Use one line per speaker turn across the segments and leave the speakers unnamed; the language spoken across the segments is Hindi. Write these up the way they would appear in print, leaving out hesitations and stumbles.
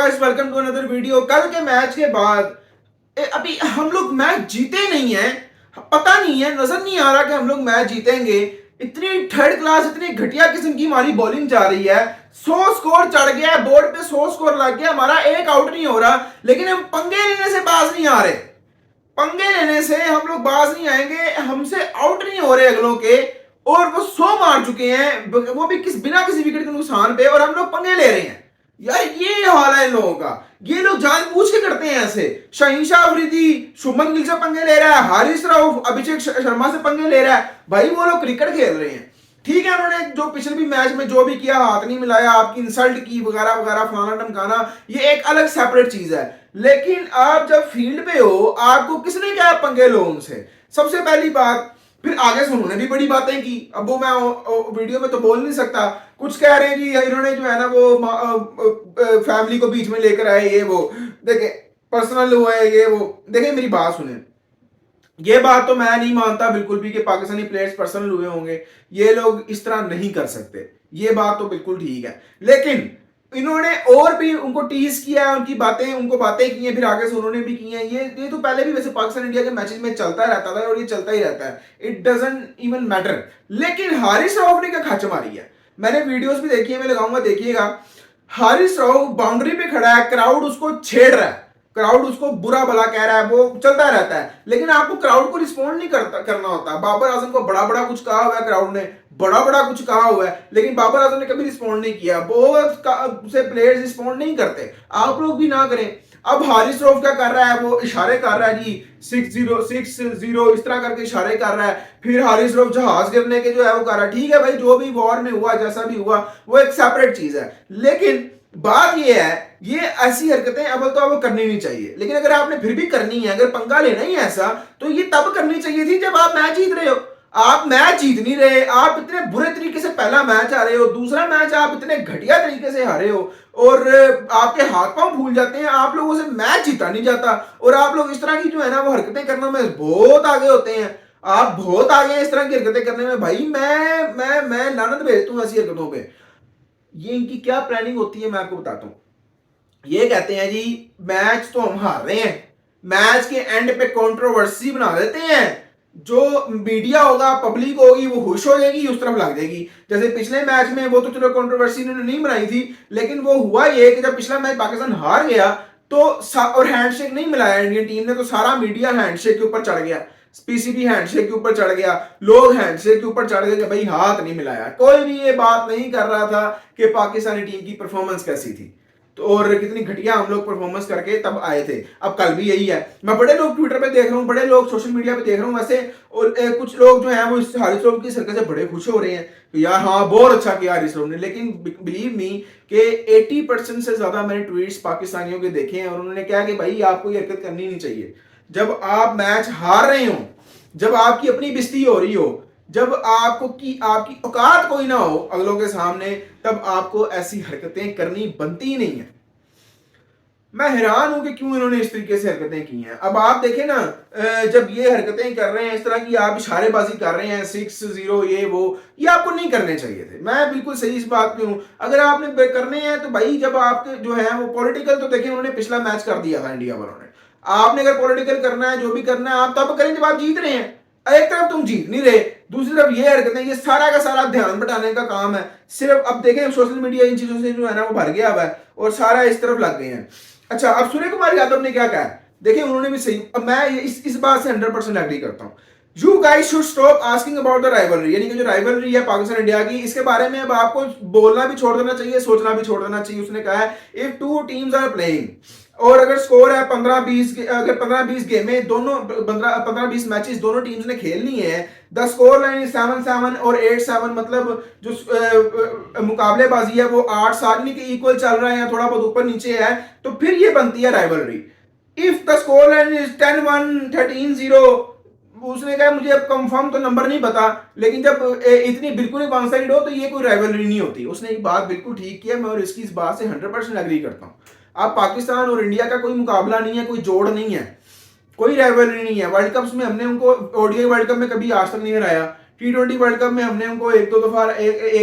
Guys, welcome to another video. कल के मैच के बाद अभी हम लोग मैच जीते नहीं है। पता नहीं है, नजर नहीं आ रहा कि हम लोग मैच जीतेंगे। इतनी थर्ड क्लास, इतनी घटिया किस्म की हमारी बॉलिंग जा रही है। 100 स्कोर चढ़ गया है, बोर्ड पे 100 स्कोर लग गया, हमारा एक आउट नहीं हो रहा, लेकिन हम पंगे लेने से बाज नहीं आ रहे। पंगे लेने से हम लोग बाज नहीं आएंगे, हमसे आउट नहीं हो रहे अगलों के। और वो 100 मार चुके हैं, वो भी बिना किसी विकेट के नुकसान पे, और हम लोग पंगे ले रहे हैं। यार ये हाल है इन लोगों का। ये लोग जानबूझ के करते हैं ऐसे। शाहीन शाह अफरीदी शुभमन गिल से पंगे ले रहा है, हारिस राउफ अभिषेक शर्मा से पंगे ले रहा है। भाई वो लोग क्रिकेट खेल रहे हैं, ठीक है। उन्होंने जो पिछले भी मैच में जो भी किया, हाथ नहीं मिलाया, आपकी इंसल्ट की वगैरह वगैरह, फलाना टमकाना, ये एक अलग सेपरेट चीज है। लेकिन आप जब फील्ड पे हो, आपको किसने क्या पंगे लो उनसे, सबसे पहली बात। फिर आगे से उन्होंने भी बड़ी बातें की। अब वो मैं वीडियो में तो बोल नहीं सकता। कुछ कह रहे हैं कि इन्होंने जो है ना वो फैमिली को बीच में लेकर आए, ये वो देखे पर्सनल हुआ है, ये वो देखे। मेरी बात सुने, ये बात तो मैं नहीं मानता बिल्कुल भी कि पाकिस्तानी प्लेयर्स पर्सनल हुए होंगे। ये लोग इस तरह नहीं कर सकते, ये बात तो बिल्कुल ठीक है। लेकिन इन्होंने और भी उनको टीज किया है, उनकी बातें, उनको बातें की हैं, फिर आगे से उन्होंने भी की हैं। ये तो पहले भी वैसे पाकिस्तान इंडिया के मैचेस में चलता रहता था और ये चलता ही रहता है। It doesn't even matter. लेकिन हारिस राउफ ने क्या खच मारी है, मैंने वीडियोस भी देखी है, मैं लगाऊंगा देखिएगा। हारिस राउफ बाउंड्री पे खड़ा है, क्राउड उसको छेड़ रहा है, क्राउड उसको बुरा भला कह रहा है, वो चलता रहता है। लेकिन आपको क्राउड को रिस्पॉन्ड नहीं करना होता। बाबर आजम को बड़ा बड़ा कुछ कहा हुआ है, क्राउड ने बड़ा बड़ा कुछ कहा हुआ है, लेकिन बाबर आजम ने कभी रिस्पॉन्ड नहीं किया। बहुत से प्लेयर्स रिस्पॉन्ड नहीं करते, आप लोग भी ना करें। अब हारिस रऊफ क्या कर रहा है, वो इशारे कर रहा है जी 6-0 6-0 इस तरह करके इशारे कर रहा है। फिर हारिस रऊफ जहाज गिरने के जो है वो कर रहा है। ठीक है भाई, जो भी वॉर में हुआ, जैसा भी हुआ, वो एक सेपरेट चीज है। लेकिन बात ये है, ये ऐसी हरकतें अव्वल तो आपको करनी नहीं चाहिए। लेकिन अगर आपने फिर भी करनी है, अगर पंगा लेना ही ऐसा, तो ये तब करनी चाहिए थी जब आप मैच जीत रहे हो। आप मैच जीत नहीं रहे, आप इतने बुरे तरीके से पहला मैच हारे हो, दूसरा मैच आप इतने घटिया तरीके से हारे हो, और आपके हाथ पांव भूल जाते हैं, आप लोगों से मैच जीता नहीं जाता। और आप लोग इस तरह की जो है ना वो हरकतें करने में बहुत आगे होते हैं। आप बहुत आगे हैं इस तरह की हरकतें करने में। भाई मैं लानत भेजता हूं ऐसी हरकतों पे। ये इनकी क्या प्लानिंग होती है मैं आपको बताता हूं। ये कहते हैं जी मैच तो हम हार रहे हैं, मैच के एंड पे कंट्रोवर्सी बना देते हैं, जो मीडिया होगा, पब्लिक होगी, वो खुश हो जाएगी, उस तरफ लग जाएगी। जैसे पिछले मैच में, वो तो चलो कंट्रोवर्सी इन्होंने नहीं बनाई थी, लेकिन वो हुआ ये कि जब पिछला मैच पाकिस्तान हार गया तो और हैंडशेक नहीं मिलाया इंडियन टीम ने, तो सारा मीडिया हैंडशेक के ऊपर चढ़ गया, पीसीबी हैंडशेक के ऊपर चढ़ गया, लोग हैंडशेक के ऊपर चढ़ गए कि भाई हाथ नहीं मिलाया। कोई भी ये बात नहीं कर रहा था कि पाकिस्तानी टीम की परफॉर्मेंस कैसी थी, तो और कितनी घटिया हम लोग परफॉर्मेंस करके तब आए थे। अब कल भी यही है। मैं बड़े लोग ट्विटर पे देख रहा हूँ, बड़े लोग सोशल मीडिया पे देख रहा हूँ वैसे, और कुछ लोग जो हैं वो इस हारिस रऊफ की हरकत से बड़े खुश हो रहे हैं कि यार हाँ बहुत अच्छा किया हारिस रऊफ ने। लेकिन बिलीव मी कि 80% से ज्यादा मैंने ट्वीट्स पाकिस्तानियों के देखे हैं, और उन्होंने कहा कि भाई आपको ये हरकत करनी नहीं चाहिए। जब आप मैच हार रहे हो, जब आपकी अपनी बेइज्जती हो रही हो, जब आपकी औकात कोई ना हो अगलों के सामने, तब आपको ऐसी हरकतें करनी बनती ही नहीं है। मैं हैरान हूं कि क्यों इन्होंने इस तरीके से हरकतें की हैं। अब आप देखें ना, जब ये हरकतें कर रहे हैं इस तरह की, आप इशारेबाजी कर रहे हैं 6-0 ये वो, ये आपको नहीं करने चाहिए थे। मैं बिल्कुल सही इस बात पे हूं। अगर आपने करने हैं तो भाई जब आपके जो है वो पॉलिटिकल, तो देखिए उन्होंने पिछला मैच कर दिया था इंडिया वालों ने। आपने अगर पॉलिटिकल करना है, जो भी करना है, आप तब करें जब आप जीत रहे हैं। एक तरफ तुम जीत नहीं रहे, दूसरी तरफ ये हरकतें, ये सारा का सारा ध्यान बटाने का काम है सिर्फ। अब देखें सोशल मीडिया इन चीजों से जो है ना वो भर गया हुआ है, और सारा इस तरफ लग गए हैं। अच्छा, अब सूर्य कुमार यादव ने क्या कहा है, देखिए उन्होंने भी सही। अब मैं इस बात से 100% एग्री करता हूं। You guys should stop asking about the rivalry, यानी कि जो राइवलरी है पाकिस्तान इंडिया की, इसके बारे में अब आपको बोलना भी छोड़ देना चाहिए, सोचना भी छोड़ देना चाहिए। उसने कहा है if two teams are playing, और अगर स्कोर है 15-20, अगर 15-20 गेमें दोनों 15-20 मैचेस दोनों टीम्स ने खेलनी है, द स्कोर लाइन इज 7-7 और 8-7, मतलब जो मुकाबलेबाजी है वो 8-7 नहीं कि इक्वल चल रहा है या थोड़ा बहुत ऊपर नीचे है, तो फिर ये बनती है rivalry. If the score line is 10-1 13-0, उसने कहा मुझे अब कंफर्म तो नंबर नहीं पता, लेकिन जब इतनी बिल्कुल ही वन साइड हो तो ये कोई राइवलरी नहीं होती। उसने एक बात बिल्कुल ठीक किया, मैं और इसकी इस बात से 100% एग्री करता हूं। अब पाकिस्तान और इंडिया का कोई मुकाबला नहीं है, कोई जोड़ नहीं है, कोई राइवलरी नहीं है। वर्ल्ड कप्स में हमने उनको, ओडीआई वर्ल्ड कप में कभी आज तक नहीं हराया, T20 वर्ल्ड कप में हमने उनको एक ही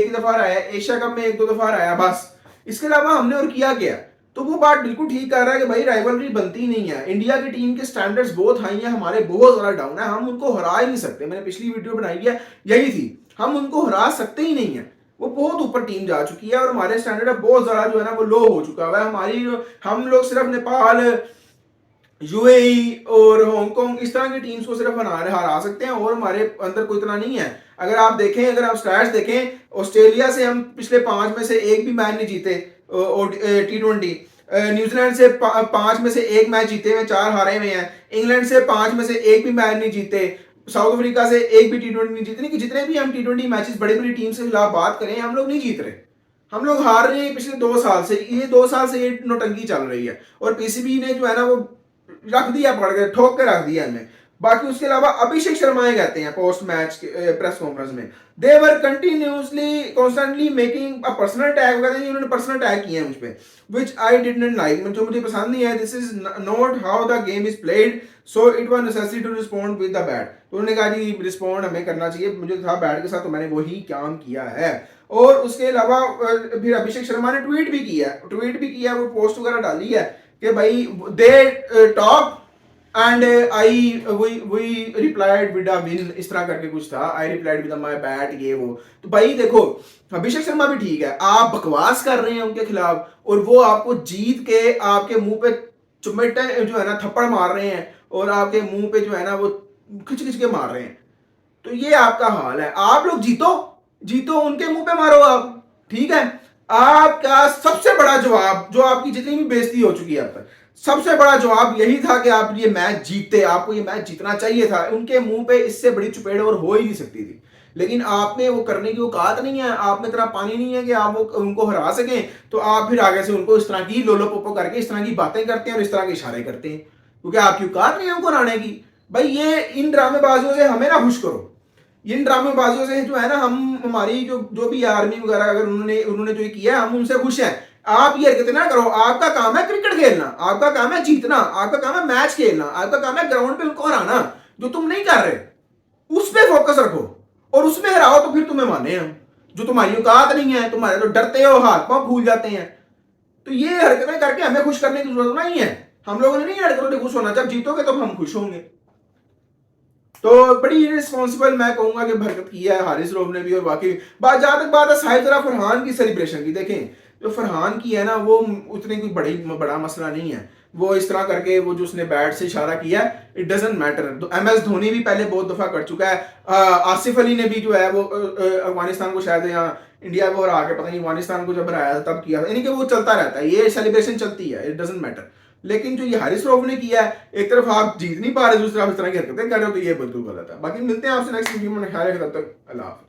दफा हराया, एशिया कप में 1-2 दफा हराया, बस। इसके अलावा हमने और किया क्या? तो वो बात बिल्कुल ठीक कर रहा है कि भाई राइवलरी बनती नहीं है। इंडिया की टीम के स्टैंडर्ड्स बहुत हाई हैं, हमारे बहुत ज़्यादा डाउन है, हम उनको हरा ही नहीं सकते। मैंने पिछली वीडियो बनाई है यही थी, हम उनको हरा सकते ही नहीं है। वो बहुत ऊपर टीम जा चुकी है और हमारे स्टैंडर्ड बहुत ज़्यादा जो है ना वो लो हो चुका हुआ है। हम लोग सिर्फ नेपाल, यूएई और हांगकांग इस तरह की टीम्स को सिर्फ हरा सकते हैं और हमारे अंदर कोई इतना नहीं है। अगर आप देखें, अगर आप स्टैट्स देखें, ऑस्ट्रेलिया से हम पिछले 5 में से एक भी मैच नहीं जीते T20। न्यूजीलैंड से 5 में से एक मैच जीते हुए, 4 हारे हुए हैं। इंग्लैंड से 5 में से एक भी मैच नहीं जीते। साउथ अफ्रीका से एक भी T20 नहीं जीते। नहीं कि जितने भी हम T20 मैचेस बड़ी बड़ी टीम के खिलाफ बात करें, हम लोग नहीं जीत रहे, हम लोग हार रहे हैं। पिछले 2 साल से, ये 2 साल से ये नौटंकी चल रही है और पीसीबी ने जो है ना वो रख दिया, पड़ गया, ठोक के रख दिया हमें। बाकी उसके अलावा अभिषेक शर्मा ये कहते हैं पोस्ट मैच प्रेस कॉन्फ्रेंस में, they were continuously constantly making a personal attack, कहते हैं उन्होंने पर्सनल अटैक किए हैं मुझ पे, which I did not like, जो मुझे पसंद नहीं है। This is not how the game is played, so it was necessary to respond with the bat. तो उन्होंने कहा जी रिस्पोंड हमें करना चाहिए, मुझे था बैट के साथ, तो मैंने वही काम किया है। और उसके अलावा फिर अभिषेक शर्मा ने ट्वीट भी किया, वो पोस्ट वगैरह डाली है कि भाई they talk and I we replied with a win, इस तरह करके कुछ था, I replied with my bat, ये वो। तो भाई देखो, अभिषेक शर्मा भी ठीक है, आप बकवास कर रहे हैं उनके खिलाफ और वो आपको जीत के आपके मुंह पे चुमेटे जो है ना थप्पड़ मार रहे हैं और आपके मुंह पे जो है ना वो खिंच खिंच के मार रहे हैं। तो ये आपका हाल है। आप लोग जीतो उनके मुंह पे मारो आप, ठीक है। आपका सबसे बड़ा जवाब, जो आपकी जितनी भी बेइज्जती हो चुकी है अब तक, सबसे बड़ा जवाब यही था कि आप ये मैच जीतते, आपको ये मैच जीतना चाहिए था। उनके मुंह पे इससे बड़ी चुपेड़ और हो ही नहीं सकती थी, लेकिन आपने वो करने की औकात नहीं है, आप में इतना पानी नहीं है कि आप वो उनको हरा सकें। तो आप फिर आगे से उनको इस तरह की लोलो पोपो करके इस तरह की बातें करते हैं और इस तरह के इशारे करते हैं, क्योंकि आपकी औकात नहीं है उनको हराने की। भाई ये इन ड्रामेबाजियों से हमें ना खुश करो, इन ड्रामेबाजियों से जो है ना, हम हमारी जो भी आर्मी वगैरह अगर उन्होंने जो किया हम उनसे खुश हैं। आप ये हरकत ना करो, आपका काम है क्रिकेट खेलना, आपका काम है जीतना, आपका काम है मैच खेलना, आपका काम है ग्राउंड पे उनको हराना। जो तुम नहीं कर रहे उस पर फोकस रखो और उसमें हराओ, तो फिर तुम्हें माने हम। जो तुम्हारी औकात नहीं है, तुम्हारे तो डरते हो, हाथ पांव फूल जाते हैं। तो ये हरकतें करके हमें खुश करने की जरूरत नहीं है। हम लोगों ने नहीं हरकतों से खुश होना, जब जीतोगे तो हम खुश होंगे। तो बड़ी रिस्पॉन्सिबल मैं कहूंगा कि हरकत की है हारिस रऊफ ने भी। और बाकी बात, जहां तक बात है साहिब जरा फरहान की सेलिब्रेशन की, देखें जो फरहान की है ना वो उतनी कोई बड़ा मसला नहीं है। वो इस तरह करके वो जो उसने बैट से इशारा किया, इट डजंट मैटर। तो एमएस धोनी भी पहले बहुत दफा कर चुका है, आसिफ अली ने भी जो है वो अफगानिस्तान को शायद यहाँ इंडिया को हरा के, पता नहीं अफगानिस्तान को जब हराया तब किया था। यानी कि वो चलता रहता है, ये सेलिब्रेशन चलती है, इट डजंट मैटर। लेकिन जो ये हारिस रऊफ ने किया है, एक तरफ आप जीत नहीं पा रहे, दूसरी तरफ इस तरह की हरकतें कर रहे हो, तो ये बिल्कुल गलत है। बाकी मिलते हैं आपसे नेक्स्ट वीडियो में, ख्याल रखें, तब तक अल्लाह हाफ़िज़।